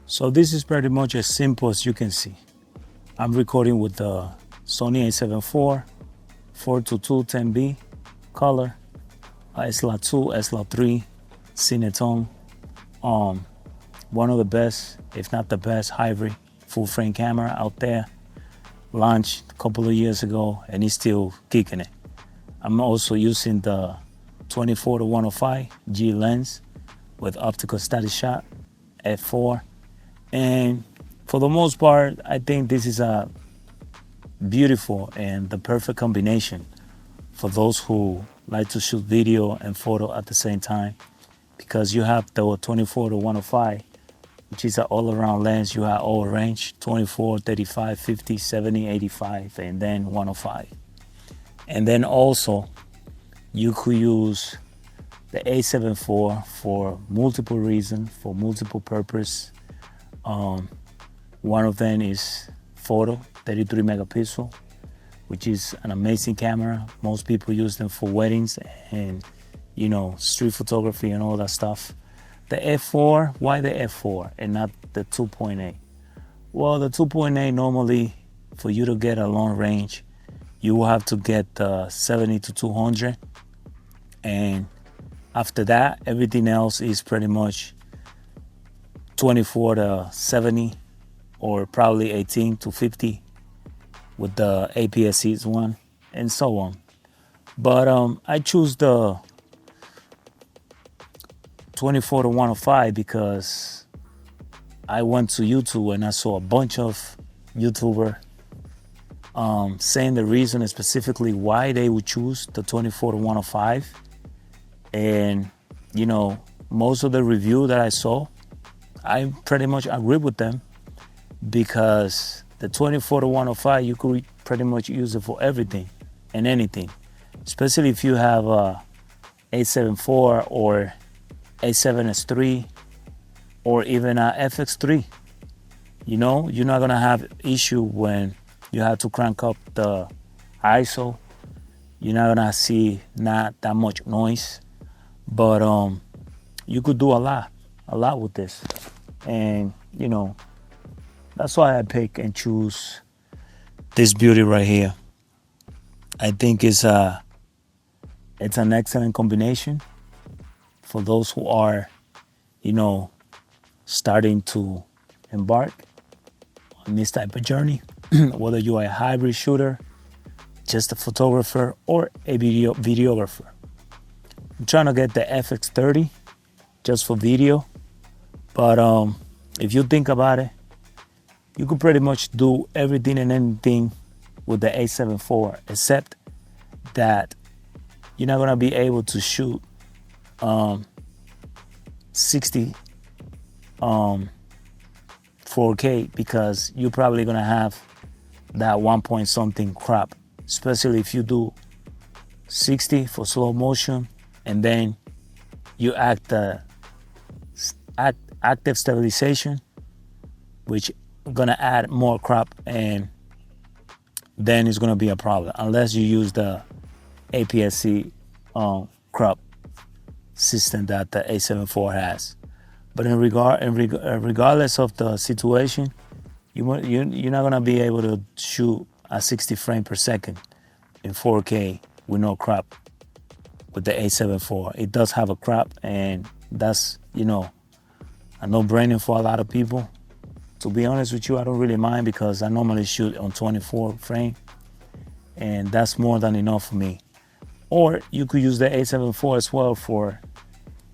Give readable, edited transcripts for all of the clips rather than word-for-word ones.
So this is pretty much as simple as you can see. I'm recording with the Sony a7IV 422 10B color, SLR2, SLR3, Cinetone. One of the best, if not the best, hybrid full frame camera out there. Launched a couple of years ago and it's still kicking it. I'm also using the 24-105 G lens with optical static shot f4. And for the most part, I think this is a beautiful and the perfect combination for those who like to shoot video and photo at the same time, because you have the 24-105, which is an all-around lens. You have all range, 24, 35, 50, 70, 85, and then 105. And then also you could use the a7IV for multiple reasons, for multiple purpose. One of them is photo, 33 megapixel, which is an amazing camera. Most people use them for weddings and, you know, street photography and all that stuff. The f4, why the f4 and not the 2.8? Well, the 2.8 normally, for you to get a long range, you will have to get 70 to 200. And after that, everything else is pretty much 24 to 70 or probably 18 to 50 with the APS-C one and so on. But I choose the 24-105 because I went to YouTube and I saw a bunch of YouTubers saying the reason specifically why they would choose the 24-105. And, you know, most of the review that I saw, I pretty much agree with them, because the 24-105, you could pretty much use it for everything and anything, especially if you have a a7IV or a7S3 or even a FX3. You know, you're not gonna have issue when you have to crank up the ISO. You're not gonna see not that much noise, but you could do a lot with this. And you know, that's why I pick and choose this beauty right here. I think it's an excellent combination for those who are, you know, starting to embark on this type of journey, whether you are a hybrid shooter, just a photographer, or a videographer. I'm trying to get the FX30 just for video, but if you think about it, you could pretty much do everything and anything with the a7IV, except that you're not gonna be able to shoot 60 4K, because you're probably gonna have that 1 point something crop, especially if you do 60 for slow motion and then you active stabilization, which gonna add more crop, and then it's gonna be a problem unless you use the APS-C crop system that the a7IV has. But regardless of the situation, you're not gonna be able to shoot at 60 frames per second in 4K with no crop with the a7IV. It does have a crop, and that's, you know, a no-brainer for a lot of people. To be honest with you, I don't really mind, because I normally shoot on 24 frame, and that's more than enough for me. Or you could use the a7IV as well for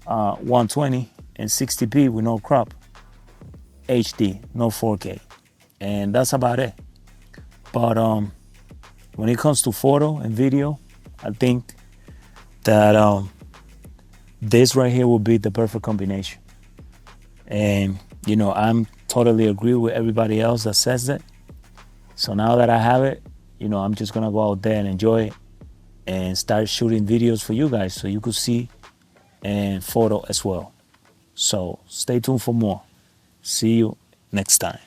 120 and 60p with no crop, HD, no 4K, and that's about it. But when it comes to photo and video, I think that this right here will be the perfect combination. And you know, I'm totally agree with everybody else that says that. So now that I have it, you know, I'm just gonna go out there and enjoy it and start shooting videos for you guys so you could see and photo as well. So stay tuned for more. See you next time.